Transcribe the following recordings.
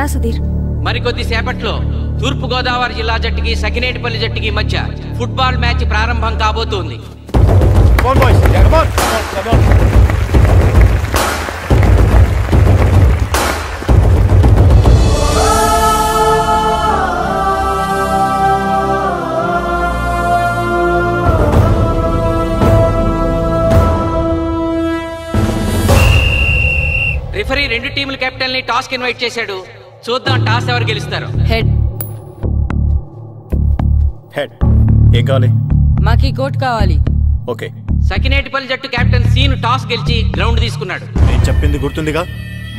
రా సుధీర్. మరికొద్ది సేపట్లో తూర్పు గోదావరి జిల్లా జట్టుకి సకినేటిపల్లి జట్టుకి మధ్య ఫుట్బాల్ మ్యాచ్ ప్రారంభం కాబోతోంది. రిఫరీ రెండు టీముల కెప్టెన్ ని టాస్ కి ఇన్వైట్ చేశాడు. చూద్దాం టాస్ ఎవరు గెలుస్తారు. హెడ్. హెడ్. ఏం కావాలి? మాకి కోట్ కావాలి. ఓకే. సకినేటిపల్లి జట్టు కెప్టెన్ సీను టాస్ గెలిచి గ్రౌండ్ తీసుకున్నాడు. నేను చెప్పింది గుర్తుందిగా,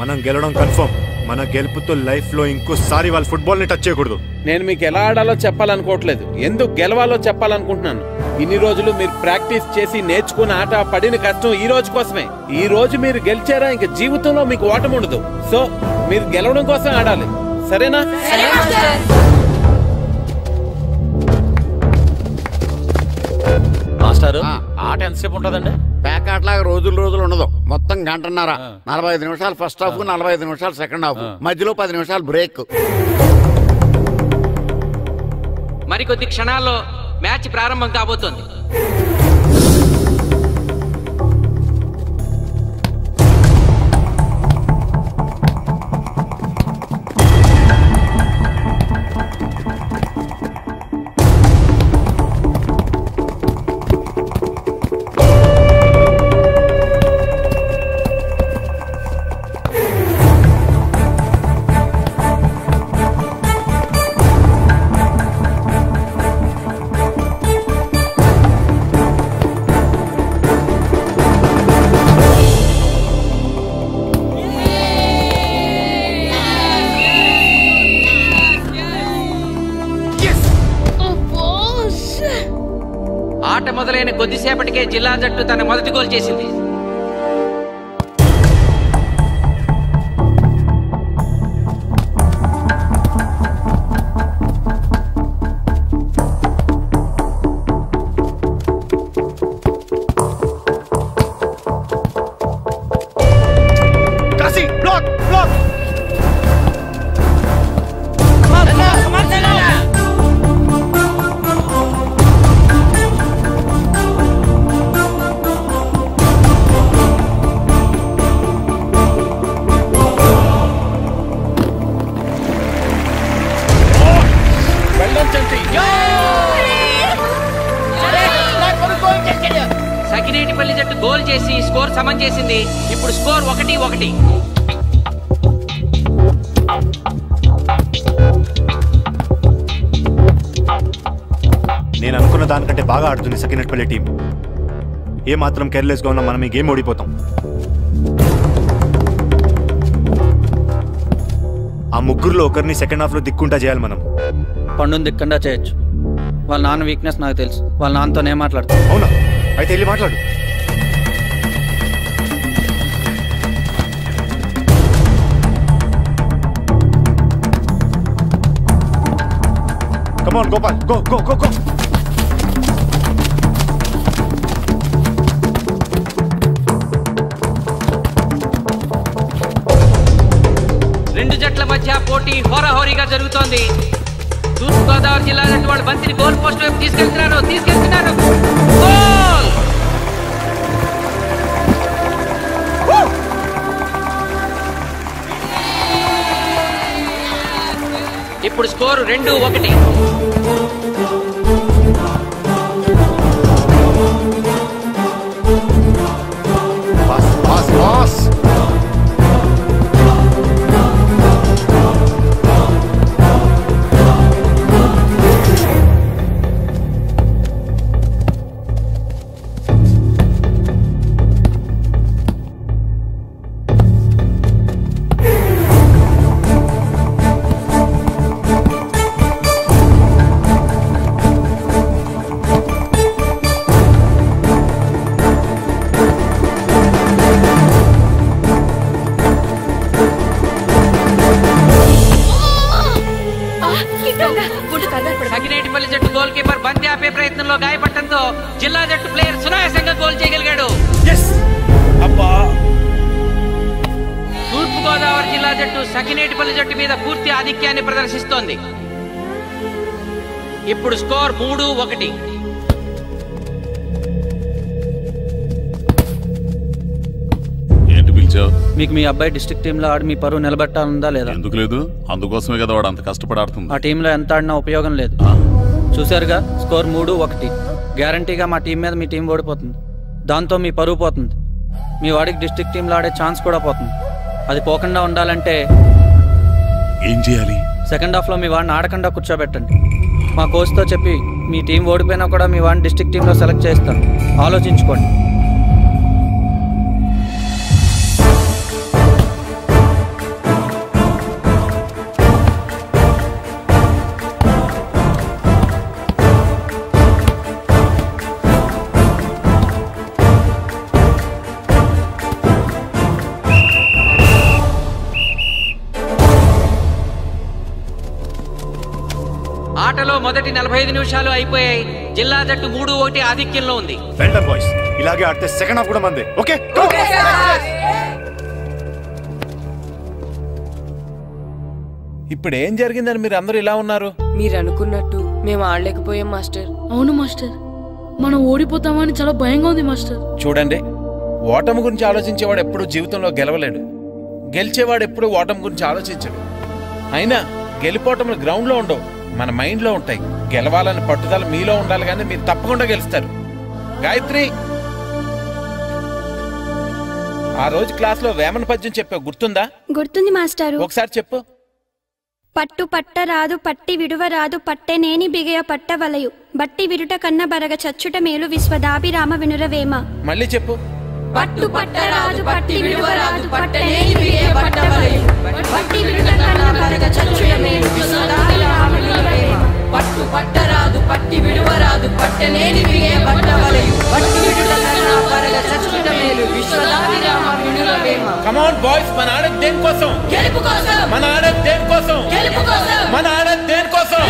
మనం గెలవడం కన్ఫర్మ్. మన గెలుపుతో లైఫ్ లో ఇంకోసారి వాళ్ళ ఫుట్బాల్ ని టచ్ చేయకూడదు. నేను మీకు ఎలా ఆడాలో చెప్పాలనుకోవట్లేదు, ఎందుకు గెలవాలో చెప్పాలనుకుంటున్నాను. ఇన్ని రోజులు మీరు ప్రాక్టీస్ చేసి నేర్చుకున్న ఆట పడిన కష్టం ఈ రోజు కోసమే. ఈ రోజు మీరు గెలిచారా ఇంక జీవితంలో మీకు ఓటమి ఉండదు. సో మీరు గెలవడం కోసం ఆడాలి, సరేనా? మాస్టారు, ఆట ఎంతసేపు ఉంటుందండి? ప్యాకాట్లాగా రోజులు ఉండదు. మొత్తం గంటన్నర. 45 నిమిషాలు ఫస్ట్ హాఫ్, 45 నిమిషాలు సెకండ్ హాఫ్, మధ్యలో 10 నిమిషాలు బ్రేక్. మరికొద్ది క్షణాల్లో మ్యాచ్ ప్రారంభం కాబోతోంది. ఆట మొదలైన కొద్దిసేపటికే జిల్లా జట్టు తన మొదటి గోల్ చేసింది. సకినేటిపల్లి జట్టు గోల్ చేసి స్కోర్ సమం చేసింది. ఇప్పుడు స్కోర్ 1-1. నేను అనుకున్న దానికంటే బాగా ఆడుతుంది సకినేటిపల్లి టీం. ఏ మాత్రం కేర్లెస్ గా ఉన్నా మనం ఈ గేమ్ ఓడిపోతాం. ఆ ముగ్గురులో ఒకరిని సెకండ్ హాఫ్ లో దిక్కుంటా చేయాలి మనం. పండుని దిక్కుండా చేయొచ్చు. వాళ్ళ నాన్న వీక్నెస్ నాకు తెలుసు. వాళ్ళ నాన్నతోనే మాట్లాడతాను. అవునా? అయితే వెళ్ళి మాట్లాడు. Come on, Gopal. Go. రెండు జట్ల మధ్య పోటీ హోరాహోరీగా జరుగుతోంది. తూర్పు గోదావరి జిల్లా జట్టు వాళ్ళు బంతిని గోల్ పోస్ట్ వైపు తీసుకెళ్తున్నారు. గోల్! ఇప్పుడు స్కోరు 2-1. సకినేటిపల్లి జట్టు గోల్ కీపర్ బంతి ఆపే ప్రయత్నంలో గాయపడటంతో జిల్లా జట్టు ప్లేయర్ సునాయాసంగా గోల్ చేయగలిగాడు. అబ్బా! తూర్పు తూర్పుగోదావరి జిల్లా జట్టు సకినేటిపల్లి జట్టు మీద పూర్తి ఆధిక్యాన్ని ప్రదర్శిస్తోంది. ఇప్పుడు స్కోర్ 3-1. ఏంటి పిలిచావు? మీకు మీ అబ్బాయి డిస్ట్రిక్ట్ టీంలో ఆడి మీ పరువు నిలబెట్టాలందా లేదా? ఎందుకు లేదు? అందుకోసమే కదా వాడు అంత కష్టపడి ఆడుతుంది. ఆ టీంలో ఎంత ఆడినా ఉపయోగం లేదు. చూసారుగా, స్కోర్ 3-1. గ్యారంటీగా మా టీం మీద మీ టీం ఓడిపోతుంది. దాంతో మీ పరువు పోతుంది. మీ వాడికి డిస్ట్రిక్ట్ టీంలో ఆడే ఛాన్స్ కూడా పోతుంది. అది పోకుండా ఉండాలంటే ఏం చేయాలి? సెకండ్ హాఫ్లో మీ వాడిని ఆడకుండా కూర్చోబెట్టండి. మా కోచ్తో చెప్పి మీ టీం ఓడిపోయినా కూడా మీ వాడిని డిస్ట్రిక్ట్ టీంలో సెలెక్ట్ చేస్తాం. ఆలోచించుకోండి. ఆటలో మొదటి 45 నిమిషాలు అయిపోయాయి. జిల్లా జట్టు 3-1 ఆధిక్యంలో ఉంది. వెల్డన్ బాయ్స్, ఇలాగే ఆడితే సెకండ్ హాఫ్ కూడా మందే. ఓకే, ఇప్పుడు ఏం జరిగిందని మీరు అందరూ ఇలా ఉన్నారు? మీరు అనుకున్నట్టు మేము ఆడలేకపోయాం మాస్టర్. అవును మాస్టర్, మనం ఓడిపోతామని చాలా భయంగా ఉంది మాస్టర్. చూడండి, ఓటమి గురించి ఆలోచించేవాడు ఎప్పుడు జీవితంలో గెలవలేడు. గెలిచేవాడు ఎప్పుడు ఓటమి గురించి ఆలోచించడు. అయినా గెలిపోవటములు గ్రౌండ్లో ఉండవు, మన మైండ్లో ఉంటాయి. గెలవాలని పట్టుదల మీలో ఉండాలి, కానీ మీరు తప్పకుండా గెలుస్తారు. గాయత్రి, ఆ రోజు క్లాస్లో వేమన పద్యం చెప్పావు, గుర్తుందా? గుర్తుంది మాస్టారు. ఒకసారి చెప్పు. పట్టు పట్టరాదు పట్టి విడువరాదు పట్టెనేని బిగయ పట్టవలయు బట్టి విడుట కన్న బరగ చచ్చుట మేలు విశ్వదాభిరామ వినురవేమ. మళ్ళీ చెప్పు. పట్టు పట్టరాదు పట్టి విడువరాదు పట్టనేని బిగయ పట్టవలయు బట్టి విడుట కన్న బరగ చచ్చుట మేలు విశ్వదాభిరామ వినురవేమ. పట్టు పట్టరాదు పట్టి విడువరాదు పట్టనేని బిగయ పట్టవలయు బట్టి విడుట కన్న బరగ చచ్చుట మేలు విశ్వదాభిరామ వినురవేమ. కమ్ ఆన్ బాయ్స్, మన ఆడేది దేనికోసం? గెలుపు కోసం. మన ఆడేది దేనికోసం? గెలుపు కోసం. మన ఆడేది దేనికోసం?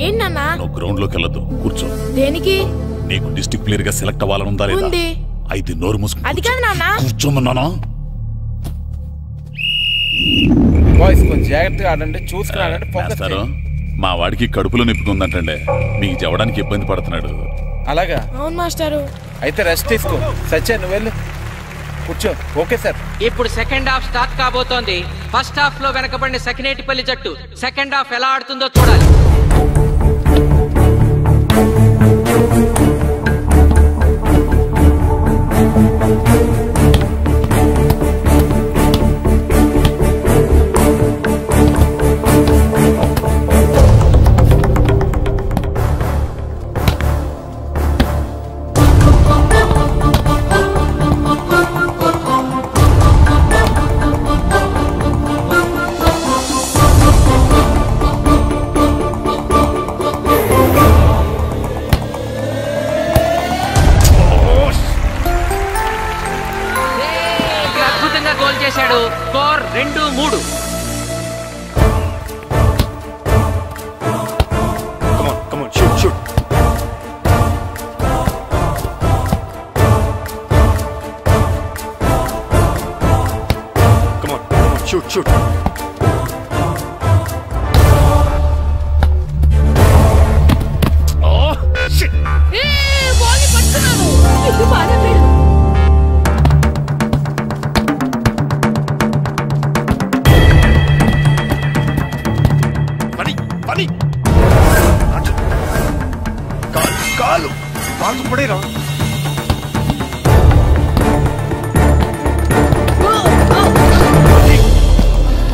ఏంటన్నా? నువ్వు గ్రౌండ్ లోకి వెళ్ళదు, కూర్చో. దేనికి? నీకు డిస్ట్రిక్ట్ ప్లేయర్ గా సెలెక్ట్ అవ్వాలనుందా లేదా? ఉంది. అయితే నోరు మూసుకుని అది కాదు నాన్న. కూర్చోమన్నానా? బాయ్స్ కొంచెం జాగ్రత్తగా ఆడండి, చూసుకుని ఆడండి, ఫోకస్ చేస్తారు. చేయండి. మా వాడికి కడుపులో నొప్పుకుందంటండి, మీకు చెప్పడానికి ఇబ్బంది పడుతున్నాడు. అలాగా? అవును మాస్టారు. అయితే రెస్ట్ తీసుకో. సత్య, నువ్వు వెళ్ళు, కూర్చో. Okay sir. ఇప్పుడు సెకండ్ హాఫ్ స్టార్ట్ కాబోతోంది. ఫస్ట్ హాఫ్ లో వెనకబడిన సకినేటిపల్లి జట్టు సెకండ్ హాఫ్ ఎలా ఆడుతుందో చూడాలి. Score 2-3. Come on, shoot. Come on, shoot. Oh, shit. Ball పట్టుకున్నాను. ఇది బాగా పెడు. పని కాలు పడేరా.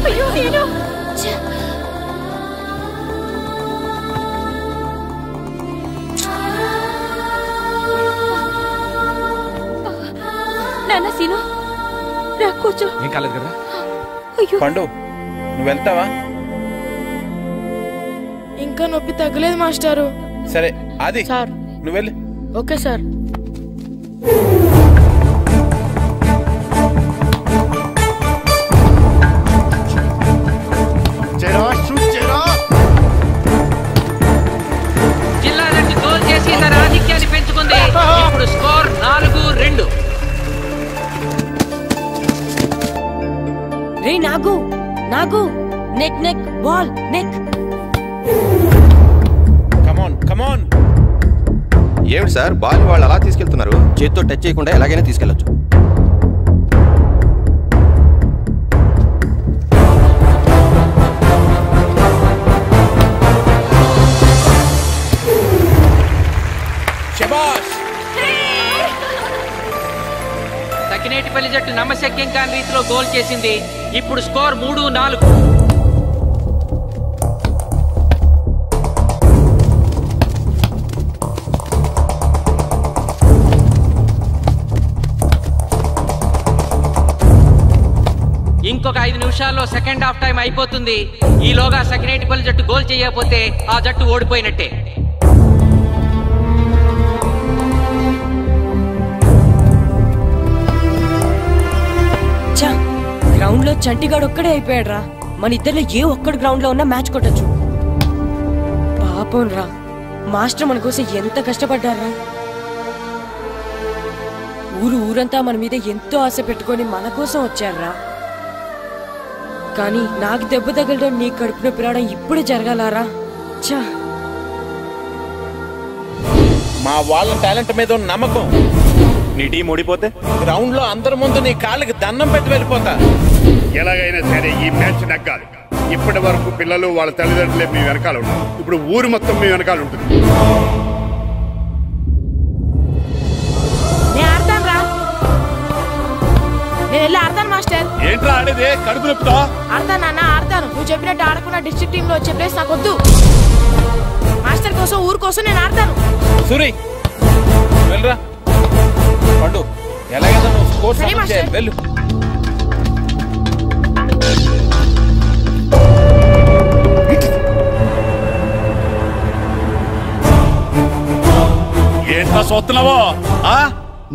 అయ్యో నేను నాన్న సీను రా కూర్చో. ఏం కాలేదు కదా? అయ్యో పండు, నువ్వు వెళ్తావా? ఇంకా నొప్పి తగ్గలేదు మాస్టారు. సరే, అది సార్. నువ్వు వెళ్ళు. Okay sir. షూట్ చేయరా. జిల్లా జట్టు గోల్ రే నాగు నాగు నెక్ నెక్ బాల్ నెక్. కమాన్ కమాన్. ఏమిటి సార్ బాల్ వాళ్ళు అలా తీసుకెళ్తున్నారు? చేతితో టచ్ చేయకుండా ఎలాగైనా తీసుకెళ్లొచ్చు. సకినేటిపల్లి జట్టు నమ్మశక్యం కాని రీతిలో గోల్ చేసింది. ఇప్పుడు స్కోర్ 3-4. ఇంకొక 5 నిమిషాల్లో సెకండ్ హాఫ్ టైం అయిపోతుంది. ఈలోగా సకినేటిపల్లి జట్టు గోల్ చేయకపోతే ఆ జట్టు ఓడిపోయినట్టే. గ్రౌండ్ లో చంటిగాడు ఒక్కడే అయిపోయాడు రా. మన ఇద్దరిలో ఏ ఒక్కడు గ్రౌండ్ లో ఉన్నా మ్యాచ్ కొట్టచ్చు. పాపం రా, మాస్టర్ మన కోసం ఎంత కష్టపడ్డారా. ఊరంతా మన మీద ఎంతో ఆశ పెట్టుకొని మన కోసం వచ్చారా. కానీ నాకు దెబ్బ తగలడం, నీ కడుపు నొప్పి రావడం ఇప్పుడే జరగాలారా. చా, మా వాళ్ళ టాలెంట్ మీద ఉన్న నమ్మకం. నీ టీం ఓడిపోతే గ్రౌండ్ లో అందరి ముందు నీ కాళ్ళకి దండం పెట్టి వెళ్ళిపోతా. ఎలాగైనా సరే ఈ మ్యాచ్ నెగ్గాలి. ఇప్పటి వరకు పిల్లలు వాళ్ళ తల్లిదండ్రులే మీ వెనకాల ఉంటారు. ఇప్పుడు ఊరు మొత్తం మీ వెనకాల ఉంటుంది. మాస్టర్ ఏంట్రా ఆడేది? కడుపు నొప్పుతో ఆడతాను నాన్న, ఆడతాను. నువ్వు చెప్పినట్టు ఆడకుండా డిస్ట్రిక్ట్ టీమ్ లో వచ్చే ప్లేస్ నాకు వద్దు. మాస్టర్ కోసం, ఊరు కోసం నేను ఆడతాను. సూరి వెళ్ళరా. పండు ఎలాగైనా నువ్వు స్కోర్ సమన్ చేయాలి. వెళ్ళు. ఏంట్రా చూస్తున్నావో?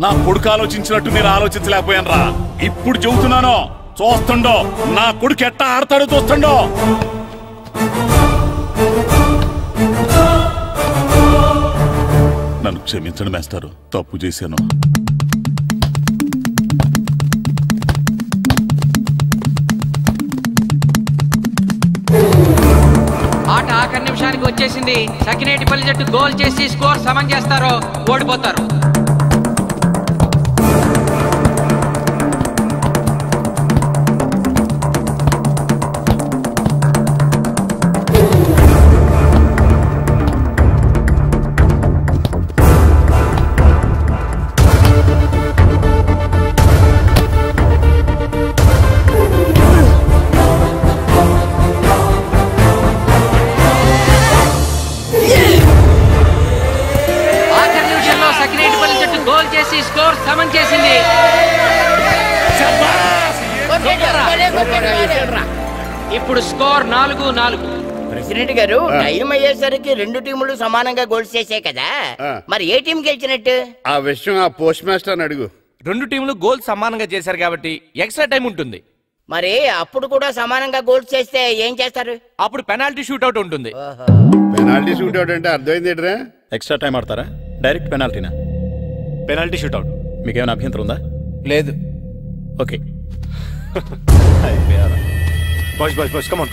నా కొడుకు ఆలోచించినట్టు మీరు ఆలోచించలేకపోయాను రా. ఇప్పుడు చెబుతున్నాను, చూస్తుండో నా కొడుకు ఎట్టా ఆడతాడో చూస్తుండో. నన్ను క్షమించండి మాస్టారు, తప్పు చేశాను. ఆట ఆఖరి నిమిషానికి వచ్చేసింది. సకినేటిపల్లి జట్టు గోల్ చేసి స్కోర్ సమం చేస్తారో ఓడిపోతారు. స్కోర్ సమం చేసింది. ఇప్పుడు స్కోర్ 4-4. ప్రెసిడెంట్ గారు, టైం అయ్యేసరికి రెండు టీములు సమానంగా గోల్స్ చేసాయి కదా, మరి ఏ టీం గెలిచినట్టు? ఆ విషయం ఆ పోస్ట్ మాస్టర్ అడుగు. రెండు టీములు గోల్ సమానంగా చేశారు కాబట్టి ఎక్స్ట్రా టైం ఉంటుంది. మరి అప్పుడు కూడా సమానంగా గోల్స్ చేస్తే ఏం చేస్తారు? అప్పుడు పెనాల్టీ షూట్అవుట్ ఉంటుంది. పెనాల్టీ షూట్అవుట్ అంటే అర్థమైంది ఏంట్రా? ఎక్స్ట్రా టైం ఆడతారా, డైరెక్ట్ పెనాల్టీనా? Penalty shootout. మీకేమైనా అభ్యంతరం ఉందా? లేదు. ఓకే. Boys come on.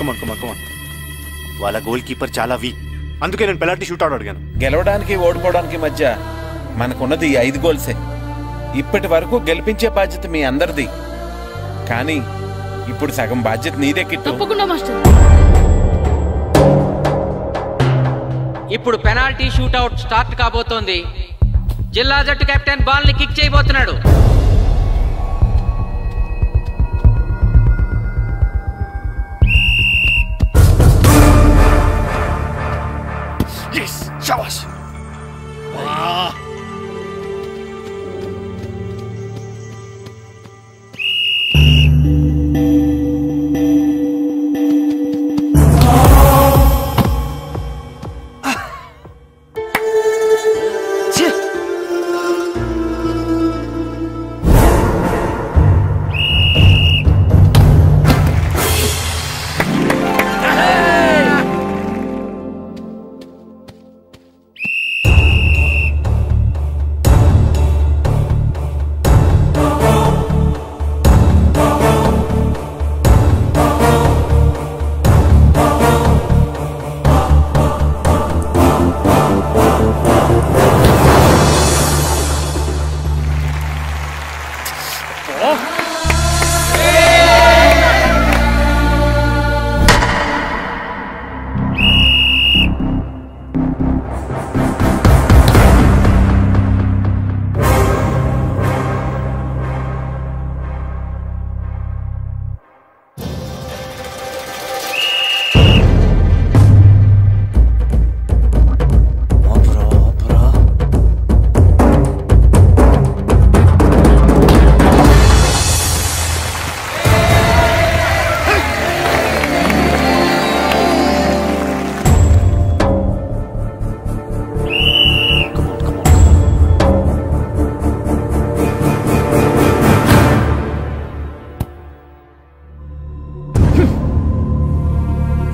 వాళ్ళ గోల్ కీపర్ చాలా వీక్, అందుకే నేను పెనాల్టీ షూట్అవుట్ అడిగాను. గెలవడానికి ఓడిపోవడానికి మధ్య మనకున్నది 5 గోల్సే. ఇప్పటి వరకు గెలిపించే బాధ్యత మీ అందరిది, కానీ ఇప్పుడు సగం బాధ్యత నీదే కిట్టు. తప్పకుండా మాస్టర్. ఇప్పుడు పెనాల్టీ షూట్అవుట్ స్టార్ట్ కాబోతోంది. జిల్లా జట్టు కెప్టెన్ బాల్ ని కిక్ చేయబోతున్నాడు.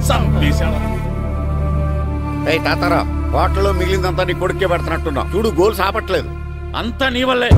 చంపేశాడు. ఏయ్ తాతారా, హోటల్లో మిగిలిందంతా నీ కొడుకే పెడుతున్నట్టున్నావు. చూడు గోల్స్ ఆపట్లేదు. అంతా నీ వల్లే.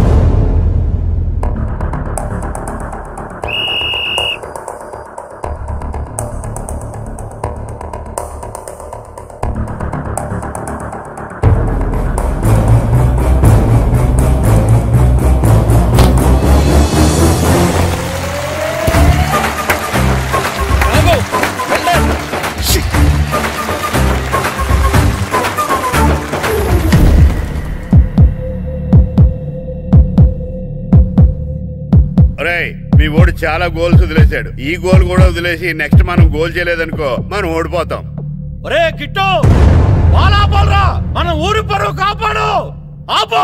మీ ఓడి చాలా గోల్స్ వదిలేశాడు. ఈ గోల్ కూడా వదిలేసి నెక్స్ట్ మనం గోల్ చేయలేదనుకో మనం ఓడిపోతాం. ఒరే కిట్టు, బాలా బాలరా, మన ఊరి పరువు కాపాడు. ఆపో.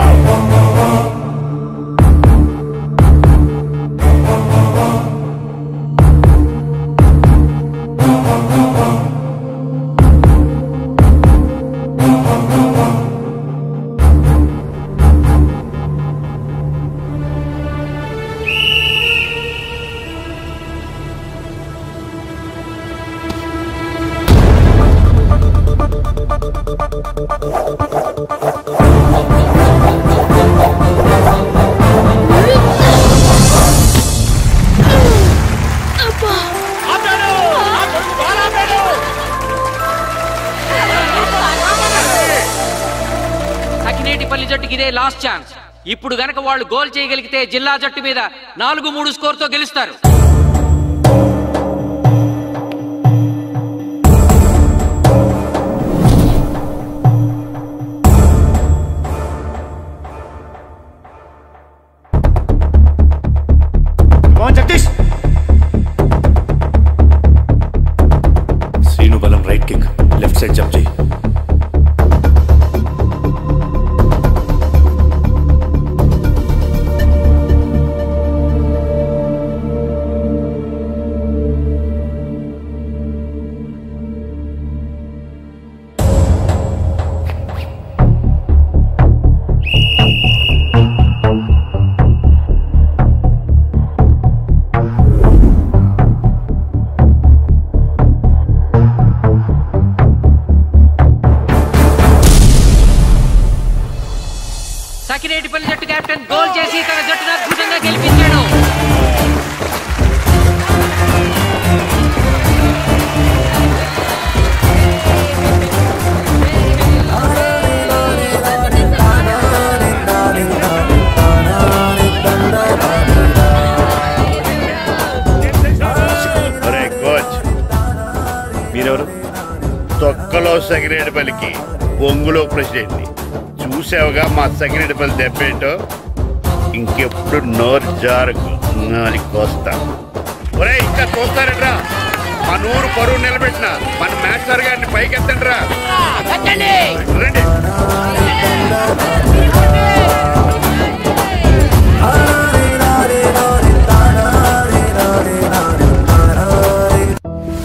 సకినేటిపల్లి జట్టుకి ఇదే లాస్ట్ ఛాన్స్. ఇప్పుడు గనక వాళ్ళు గోల్ చేయగలిగితే జిల్లా జట్టు మీద 4-3 స్కోర్తో గెలుస్తారు. జగదీష్, శ్రీను బలం right kick, left side jump చేయి. సకినేటిపల్లి జట్టు కెప్టెన్ గోల్ చేసి తన జట్టును అద్భుతంగా గెలిపించాడు. మీరెవరు? తొక్కలో సకినేటిపల్లికి, బొంగులో ప్రెసిడెంట్. చూసావుగా మా సకినేటిపల్లి దెబ్బేంటో. ఇంకెప్పుడు నోరు జారకు నాలికొస్తా. ఒరే ఇంకా చూస్తారంట్రా, మన ఊరు పరువు నిలబెట్టిన మన మేస్టర్ గారిని పైకెత్తండి రా.